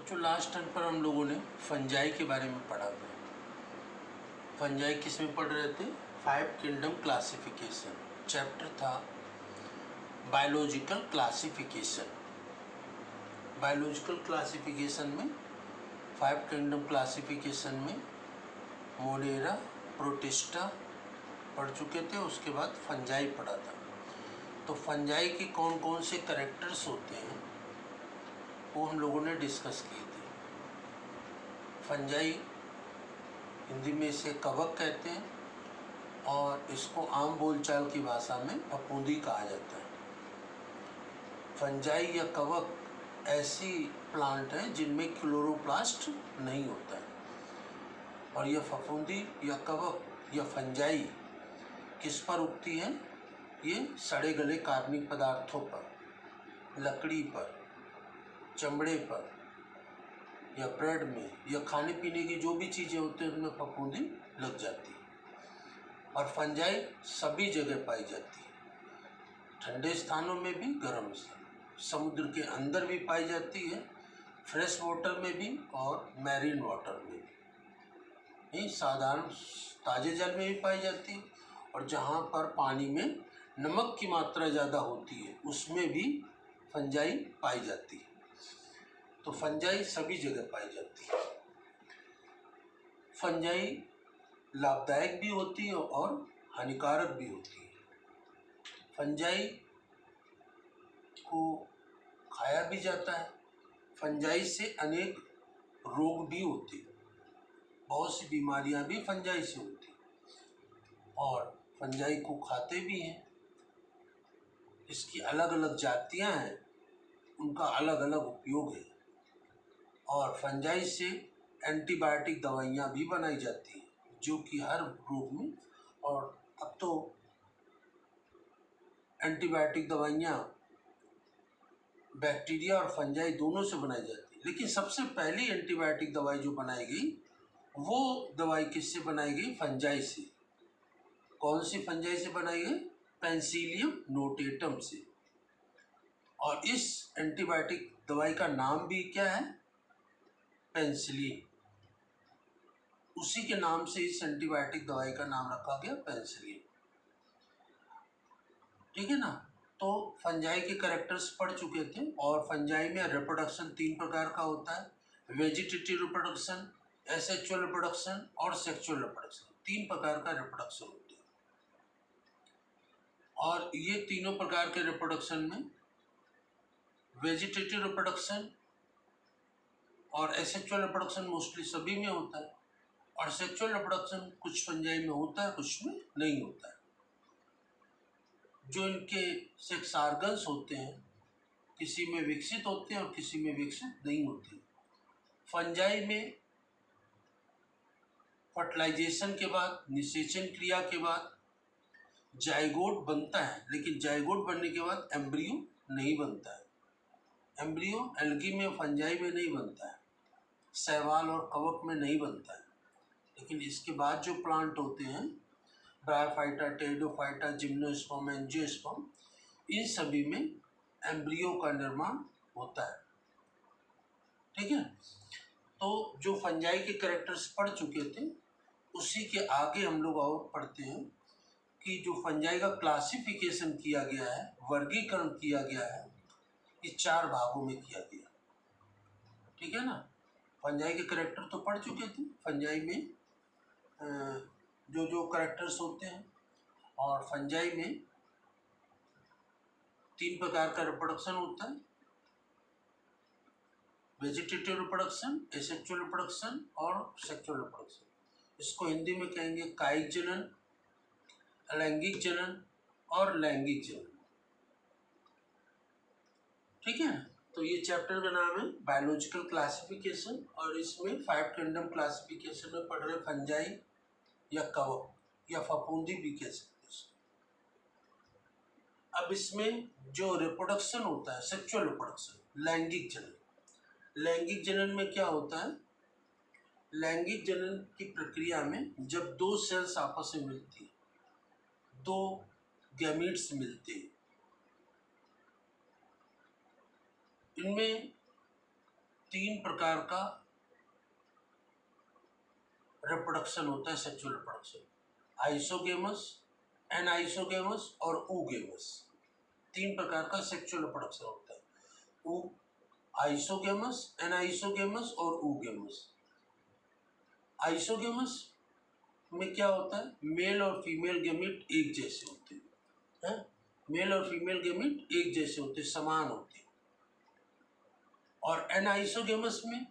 जो last term पर हम लोगों ने फंजाई के बारे में पढ़ा था। फंजाई किस में पढ़ रहे थे? 5 किंगडम क्लासिफिकेशन चैप्टर था बायोलॉजिकल क्लासिफिकेशन। बायोलॉजिकल क्लासिफिकेशन में 5 किंगडम क्लासिफिकेशन में मोनेरा, प्रोटिस्टा पढ़ चुके थे। उसके बाद फंजाई पढ़ा था। तो फंजाई के कौन कौन से कैरेक्टर्स होते हैं वो हम लोगों ने डिस्कस किए थे। फंजाई हिंदी में इसे कवक कहते हैं और इसको आम बोलचाल की भाषा में फफूंदी कहा जाता है। फंजाई या कवक ऐसी प्लांट है जिनमें क्लोरोप्लास्ट नहीं होता है और यह फफूंदी या कवक या फंजाई किस पर उगती है? ये सड़े गले कार्बनिक पदार्थों पर, लकड़ी पर, चमड़े पर या ब्रेड में या खाने पीने की जो भी चीज़ें होती हैं उनमें फफूंदी लग जाती है। और फंजाई सभी जगह पाई जाती है, ठंडे स्थानों में भी, गर्म स्थानों, समुद्र के अंदर भी पाई जाती है, फ्रेश वाटर में भी और मैरीन वाटर में भी। नहीं, साधारण ताजे जल में भी पाई जाती है और जहाँ पर पानी में नमक की मात्रा ज़्यादा होती है उसमें भी फंजाई पाई जाती है। तो फंजाई सभी जगह पाई जाती है। फंजाई लाभदायक भी होती है और हानिकारक भी होती है। फंजाई को खाया भी जाता है। फंजाई से अनेक रोग भी होते हैं, बहुत सी बीमारियां भी फंजाई से होती हैं और फंजाई को खाते भी हैं। इसकी अलग अलग जातियां हैं, उनका अलग अलग उपयोग है और फंजाई से एंटीबायोटिक दवाइयाँ भी बनाई जाती हैं जो कि हर रोग में, और अब तो एंटीबायोटिक दवाइयाँ बैक्टीरिया और फंजाई दोनों से बनाई जाती है। लेकिन सबसे पहली एंटीबायोटिक दवाई जो बनाई गई वो दवाई किससे बनाई गई? फंजाई से। कौन सी फंजाई से बनाई गई? पेनिसिलियम नोटेटम से। और इस एंटीबायोटिक दवाई का नाम भी क्या है? पेनिसिलिन। उसी के नाम से इस एंटीबायोटिक दवाई का नाम रखा गया पेनिसिलिन। ठीक है ना। तो फंजाई के कैरेक्टर्स पढ़ चुके थे और फंजाई में रिप्रोडक्शन 3 प्रकार का होता है, वेजिटेटिव रिप्रोडक्शन, एसेक्सुअल रिप्रोडक्शन और सेक्सुअल रिप्रोडक्शन। 3 प्रकार का रिप्रोडक्शन होता है और ये तीनों प्रकार के रिप्रोडक्शन में वेजिटेटिव रिप्रोडक्शन और एसेक्सुअल रिप्रोडक्शन मोस्टली सभी में होता है और सेक्सुअल रिप्रोडक्शन कुछ फंजाई में होता है, कुछ में नहीं होता है। जो इनके सेक्स ऑर्गन्स होते हैं किसी में विकसित होते हैं और किसी में विकसित नहीं होते। फंजाई में फर्टिलाइजेशन के बाद, निषेचन क्रिया के बाद जाइगोट बनता है, लेकिन जाइगोट बनने के बाद एम्ब्रियो नहीं बनता है। एम्ब्रियो एल्गी में, फंजाई में नहीं बनता है, शैवाल और कवक में नहीं बनता है। लेकिन इसके बाद जो प्लांट होते हैं, ब्रायोफाइटा, टेरिडोफाइटा, जिम्नोस्पर्म, एंजियोस्पर्म, इन सभी में एम्ब्रियो का निर्माण होता है। ठीक है। तो जो फंजाई के कैरेक्टर्स पढ़ चुके थे उसी के आगे हम लोग और पढ़ते हैं कि जो फंजाई का क्लासिफिकेशन किया गया है, वर्गीकरण किया गया है, ये 4 भागों में किया गया। ठीक है ना। फंजाई के कैरेक्टर तो पढ़ चुके थे। फंजाई में जो जो कैरेक्टर्स होते हैं और फंजाई में 3 प्रकार का रिप्रोडक्शन होता है, वेजिटेटिव रिप्रोडक्शन, एसेक्सुअल रिप्रोडक्शन और सेक्सुअल रिप्रोडक्शन। इसको हिंदी में कहेंगे कायिक जनन, अलैंगिक जनन और लैंगिक जनन। ठीक है। तो ये चैप्टर का नाम है बायोलॉजिकल क्लासिफिकेशन और इसमें 5 किंगडम क्लासिफिकेशन में पढ़ रहे फंजाई या कवक या फफूंदी भी कह सकते हैं। अब इसमें जो रिप्रोडक्शन होता है, सेक्सुअल रिप्रोडक्शन, लैंगिक जनन। लैंगिक जनन में क्या होता है? लैंगिक जनन की प्रक्रिया में जब 2 सेल्स आपस में मिलती है, 2 गैमीट्स मिलते हैं, इनमें तीन प्रकार का रिप्रोडक्शन होता है, सेक्सुअल रिप्रोडक्शन, आइसोगेमस, एनाइसोगेमस और ऊगेमस। तीन प्रकार का सेक्सुअल रिप्रोडक्शन होता है, आइसोगेमस, एनाइसोगेमस और ऊगेमस। आइसोगेमस में क्या होता है, मेल और फीमेल गेमिट एक जैसे होते हैं, मेल और फीमेल गेमिट एक जैसे होते हैं, समान होते हैं। और एनाइसोगेमस में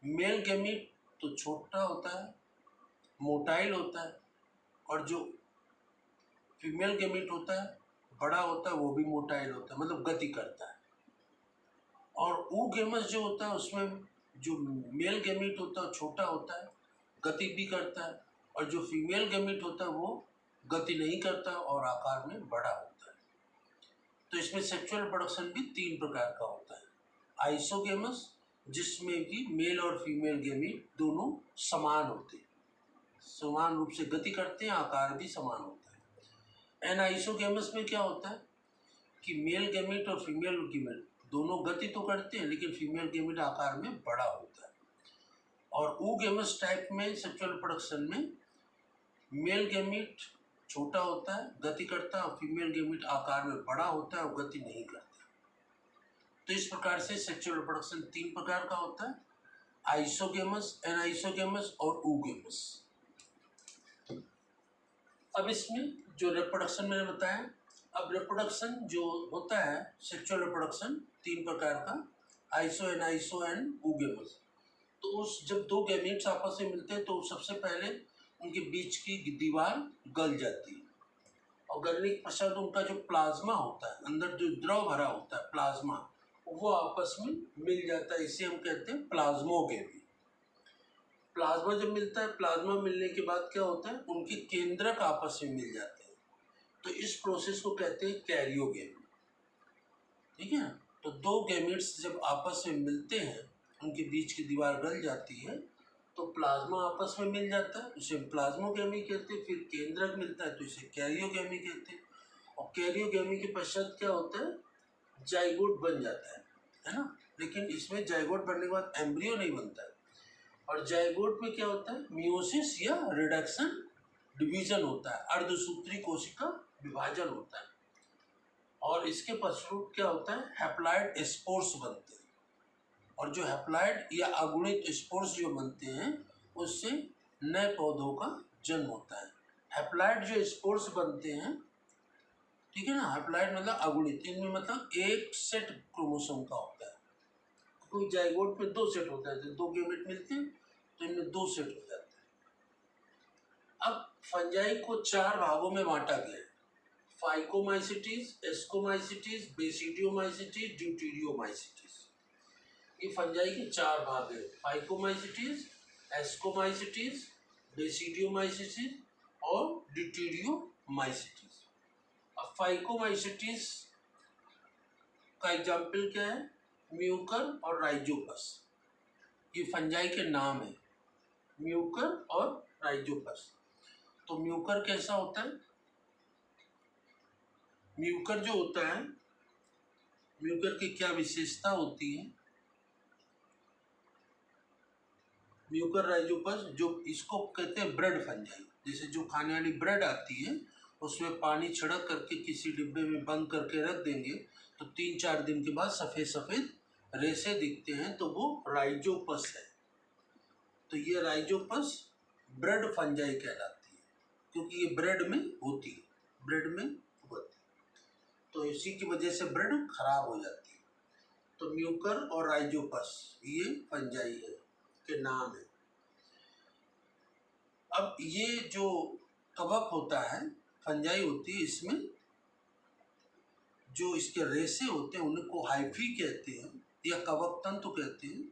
मेल गेमिट तो छोटा होता है, मोटाइल होता है, और जो फीमेल गेमिट होता है बड़ा होता है, वो भी मोटाइल होता है, मतलब गति करता है। और ऊगेमस जो होता है उसमें जो मेल गेमिट होता है छोटा होता है, गति भी करता है, और जो फीमेल गेमिट होता है वो गति नहीं करता और आकार में बड़ा होता है। तो इसमें सेक्सुअल रिप्रोडक्शन भी तीन प्रकार का होता है, आइसोगेमस जिसमें कि मेल और फीमेल गेमिट दोनों समान होते हैं, समान रूप से गति करते हैं, आकार भी समान होता है। एनाइसोगेमस में क्या होता है कि मेल गेमिट और फीमेल गेमिट दोनों गति तो करते हैं, लेकिन फीमेल गेमिट आकार में बड़ा होता है। और ऊगेमस टाइप में सेक्सुअल रिप्रोडक्शन में मेल गेमिट छोटा होता है, गति करता है, और फीमेल गेमिट आकार में बड़ा होता है और गति नहीं करता। तो इस प्रकार से सेक्सुअल रिप्रोडक्शन तीन प्रकार का होता है, आइसोगेमस, एनाइसोगेमस और ऊगेमस। अब इसमें जो रिप्रोडक्शन मैंने बताया, अब रिप्रोडक्शन जो होता है सेक्सुअल रिप्रोडक्शन तीन प्रकार का, आइसो, एनाइसो एंड ऊगेमस। तो उस जब दो गैमेट्स आपस में मिलते हैं तो सबसे पहले उनके बीच की दीवार गल जाती है, और गलने के पश्चात उनका जो प्लाज्मा होता है, अंदर जो द्रव भरा होता है प्लाज्मा, वो आपस में मिल जाता है। इसे हम कहते हैं प्लाज्मोगेमी। प्लाज्मा जब मिलता है, प्लाज्मा मिलने के बाद क्या होता है, उनके केंद्रक आपस में मिल जाते हैं, तो इस प्रोसेस को कहते हैं कैरियोगेमी। ठीक है, तो दो गैमेट्स जब आपस में मिलते हैं, उनके बीच की दीवार गल जाती है, तो प्लाज्मा आपस में मिल जाता है, उसे प्लाज्मोगेमी कहते हैं। फिर केंद्रक मिलता है तो इसे कैरियोगेमी कहते हैं। और कैरियोगेमी के पश्चात क्या होता है, जाइगोट बन जाता है ना। लेकिन इसमें जाइगोट बनने के बाद एम्ब्रियो नहीं बनता है। और जाइगोट में क्या होता है, मियोसिस या रिडक्शन डिवीजन होता है, अर्धसूत्री कोशिका विभाजन होता है। और इसके फलस्वरूप क्या होता है, हैप्लॉइड स्पोर्स बनते हैं, और जो हैप्लॉइड या अगुणित स्पोर्स जो बनते हैं उससे नए पौधों का जन्म होता है। हैप्लॉइड जो स्पोर्स बनते हैं, ठीक है ना, हैप्लॉइड मतलब अगुणित, इनमें मतलब एक सेट क्रोमोसोम का होता है। कोई जाइगोट में दो सेट होता है, तो दो गैमेट मिलते हैं तो इनमें दो सेट हो जाते हैं। अब फंजाई को चार भागों में बांटा गया है, फाइकोमाइसिटीज, एस्कोमाइसिटीज, बेसिडियोमाइसिटीज, ड्यूटेरियोमाइसिटीज। ये फंजाई के चार भाग हैं, फाइकोमाइसिटीज, एस्कोमाइसिटीज, बेसिडियोमाइसिटीज और ड्यूटेरियोमाइसिटीज। अब फाइकोमाइसिटीज का एग्जाम्पल क्या है, म्यूकर और राइजोपस। ये फंजाई के नाम है, म्यूकर और राइजोपस। तो म्यूकर कैसा होता है, म्यूकर जो होता है, म्यूकर की क्या विशेषता होती है, म्यूकर राइजोपस जो इसको कहते हैं ब्रेड फंजाई। जैसे जो खाने वाली ब्रेड आती है उसमें पानी छिड़क करके किसी डिब्बे में बंद करके रख देंगे तो 3-4 दिन के बाद सफ़ेद सफ़ेद रेसे दिखते हैं, तो वो राइजोपस है। तो ये राइजोपस ब्रेड फंजाई कहलाती है, क्योंकि ये ब्रेड में होती है, ब्रेड में होती है, तो इसी की वजह से ब्रेड खराब हो जाती है। तो म्यूकर और राइजोपस ये फंजाई है के नाम है। अब ये जो कवक होता है, फंजाई होती है, इसमें जो इसके रेसे होते हैं उनको हाइफी कहते हैं या कवक तंतु कहते हैं,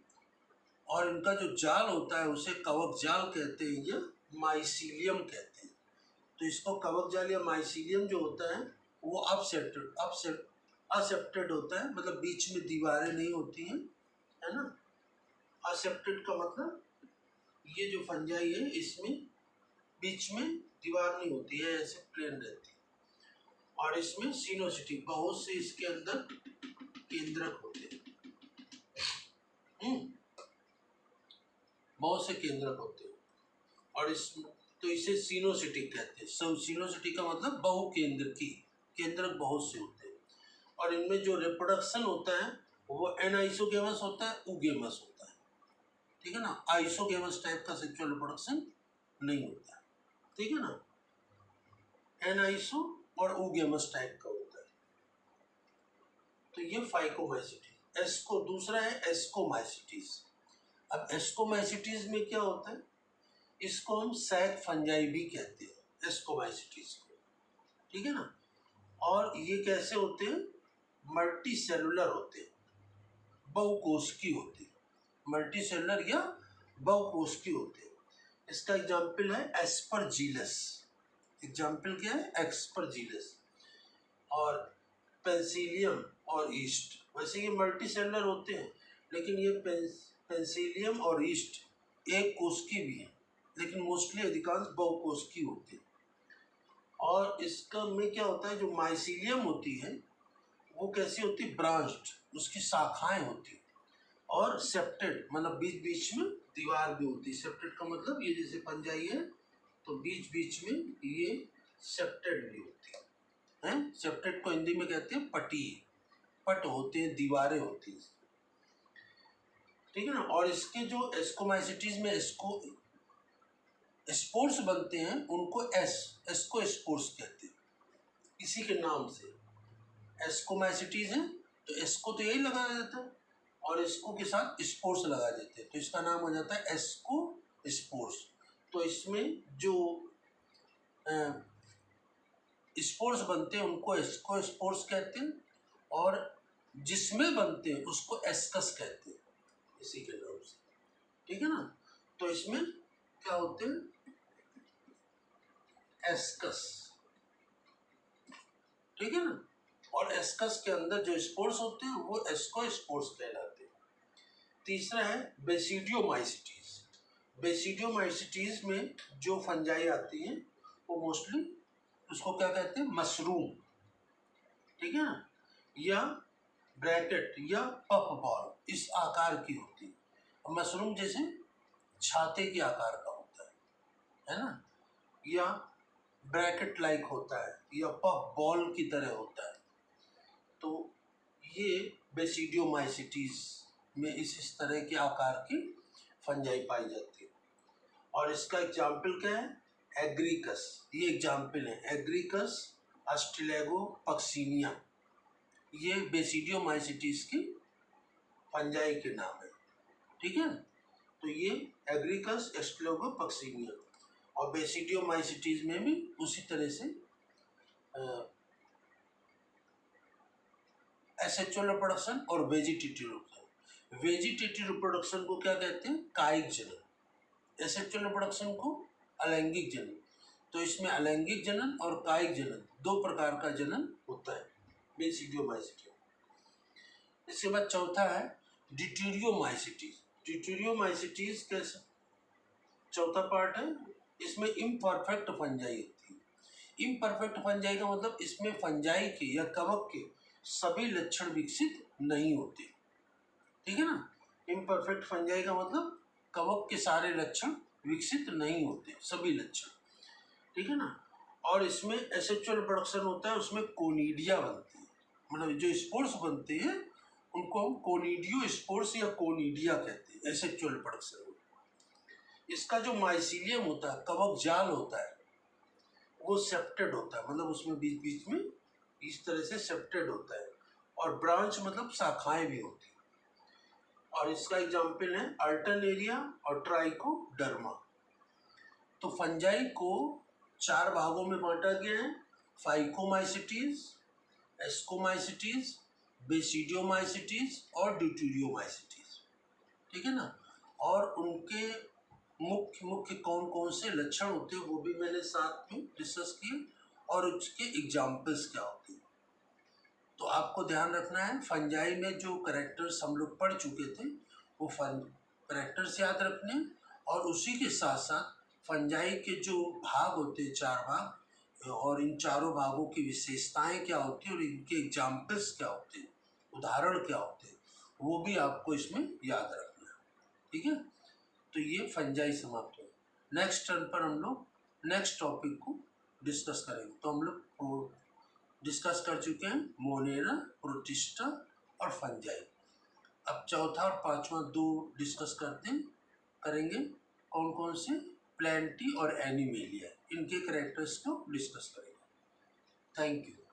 और इनका जो जाल होता है उसे कवक जाल कहते हैं या माइसीलियम कहते हैं। तो इसको कवक जाल या माइसीलियम जो होता है वो असेप्टेड होता है, मतलब बीच में दीवारें नहीं होती हैं, है ना। असेप्टेड का मतलब ये जो फंजाई है इसमें बीच में दीवार नहीं होती है, ऐसे प्लेन रहती है। और इसमें सिनोसिटिक बहुत से इसके अंदर केंद्रक होते हैं, बहुत से केंद्रक होते हैं और इस तो इसे सिनोसिटिक कहते हैं। सब सिनोसिटिक का मतलब बहुकेंद्रकी, केंद्रक बहुत से होते हैं और इनमें जो रिप्रोडक्शन होता है वो एनाइसोगेमस होता है, उगेमस होता है, ठीक है ना। आइसोगेमस टाइप का सेक्सुअल रिप्रोडक्शन नहीं होता है, ठीक है ना। एनाइसो और उगेमस टाइप का होता है। तो ये फाइकोमाइसिटी। एस्को दूसरा है एस्कोमाइसिटीज। अब एस्कोमाइसिटीज में क्या होता है, इसको हम सैक फंजाई भी कहते हैं, एस्कोमाइसिटीज को, ठीक है ना। और ये कैसे होते हैं, मल्टी सेलुलर होते हैं, बहुकोशिकीय होते हैं, मल्टी सेलुलर या बहुकोशिकीय होते हैं। इसका एग्जाम्पल है एस्परजीलस। एग्जाम्पल क्या है, एस्परजीलस और पेंसिलियम और ईस्ट। वैसे ये मल्टी सेलुलर होते हैं लेकिन ये पेंसिलियम और ईस्ट एक कोशिकीय भी है, लेकिन मोस्टली अधिकांश बहुकोशिकीय होते हैं। और इसका में क्या होता है, जो माइसीलियम होती है वो कैसी होती है, ब्रांच्ड, उसकी शाखाएं होती है और सेप्टेड, मतलब बीच बीच में दीवार भी होती है। सेप्टेड का मतलब ये जैसे पंजाई है तो बीच बीच में ये सेप्टेड भी होती है। सेप्टेड को हिंदी में कहते हैं पटी, पट होते हैं, दीवारें होती हैं, ठीक है ना। और इसके जो एस्कोमाइसिटीज में एस्को स्पोर्स बनते हैं उनको एस्को स्पोर्स कहते हैं, इसी के नाम से। एस्कोमाइसिटीज है तो एस्को तो यही लगा जाता है और एस्को के साथ स्पोर्स लगा देते हैं तो इसका नाम हो जाता है एस्को स्पोर्स। तो इसमें जो स्पोर्स बनते हैं उनको एस्को स्पोर्स कहते हैं और जिसमें बनते हैं उसको एस्कस कहते हैं, इसी के नाम से, ठीक है ना। तो इसमें क्या होते हैं, एस्कस, ठीक है ना। और एस्कस के अंदर जो स्पोर्स होते हैं वो एस्को स्पोर्स कहलाते हैं। तीसरा है बेसिडियोमाइसिटीज। बेसिडियोमाइसिटीज में जो फंजाई आती हैं वो मोस्टली उसको क्या कहते हैं, मशरूम, ठीक है ना, या ब्रैकेट या पफ बॉल, इस आकार की होती है। मशरूम जैसे छाते के आकार का होता है ना, या ब्रैकेट लाइक होता है या पफ बॉल की तरह होता है। तो ये बेसिडियोमाइसिटीज में इस तरह के आकार की फंजाई पाई जाती है। और इसका एग्जाम्पल क्या है, एग्रीकस, ये एग्जाम्पल है, एग्रीकस अस्टिलेगो पक्सीनिया, ये बेसिडियोमाइसिटीज की फंजाई के नाम है, ठीक है। तो ये एग्रीकस अस्टिलेगो पक्सीनिया और बेसिडियोमाइसिटीज में भी उसी तरह से एसेक्सुअल रिप्रोडक्शन और वेजिटेटिव रिप्रोडक्शन। वेजिटेटिव रिप्रोडक्शन को क्या कहते हैं, कायिक जनन, एसेक्सुअल रिप्रोडक्शन को अलैंगिक जनन। तो इसमें अलैंगिक जनन और कायिक जनन दो प्रकार का जनन होता है बेसिडियोमाइसिटी। इसके बाद चौथा है डिट्यूरियोमाइसिटीज। डिट्यूरियोमाइसिटीज कैसे, चौथा पार्ट है, इसमें इम्परफेक्ट फंजाई होती है। इम्परफेक्ट फंजाई का मतलब इसमें फंजाई के या कवक के सभी लक्षण विकसित नहीं होते, ठीक है ना। इम्परफेक्ट फंजाई का मतलब कवक के सारे लक्षण विकसित नहीं होते, सभी लक्षण, ठीक है ना। और इसमें एसेक्सुअल रिप्रोडक्शन होता है, उसमें कोनिडिया बनती है, मतलब जो स्पोर्स बनते हैं उनको हम कोनिडियो स्पोर्स या कोनिडिया कहते हैं, एसेक्सुअल रिप्रोडक्शन में। इसका जो माइसीलियम होता है, कवक जाल होता है, वो सेप्टेड होता है, मतलब उसमें बीच बीच में इस तरह से सेप्टेड होता है। और ब्रांच मतलब शाखाएं भी होती है। और इसका एग्जाम्पल है अल्टरनेरिया और ट्राइकोडर्मा। तो फंजाई को 4 भागों में बांटा गया है, फाइकोमाइसिटीज, एस्कोमाइसिटीज, बेसिडियोमाइसिटीज और ड्यूटेरियोमाइसिटीज, ठीक है ना। और उनके मुख्य मुख्य कौन कौन से लक्षण होते हैं वो भी मैंने साथ में डिस्कस किए और उसके एग्जाम्पल्स क्या होते हैं। तो आपको ध्यान रखना है, फंजाई में जो कैरेक्टर्स हम लोग पढ़ चुके थे वो कैरेक्टर्स याद रखने, और उसी के साथ साथ फंजाई के जो भाग होते हैं 4 भाग, और इन चारों भागों की विशेषताएं क्या होती हैं और इनके एग्जाम्पल्स क्या होते हैं, उदाहरण क्या होते हैं, वो भी आपको इसमें याद रखना है, ठीक है। तो ये फंजाई समाप्त हो। नेक्स्ट टर्न पर हम लोग नेक्स्ट टॉपिक को डिस्कस करेंगे। तो हम लोग डिस्कस कर चुके हैं मोनेरा, प्रोटिस्टा और फंजाई। अब चौथा और पांचवा दो डिस्कस करेंगे। कौन कौन से? प्लेंटी और एनिमेलिया, इनके कैरेक्टर्स को डिस्कस करेंगे। Thank you.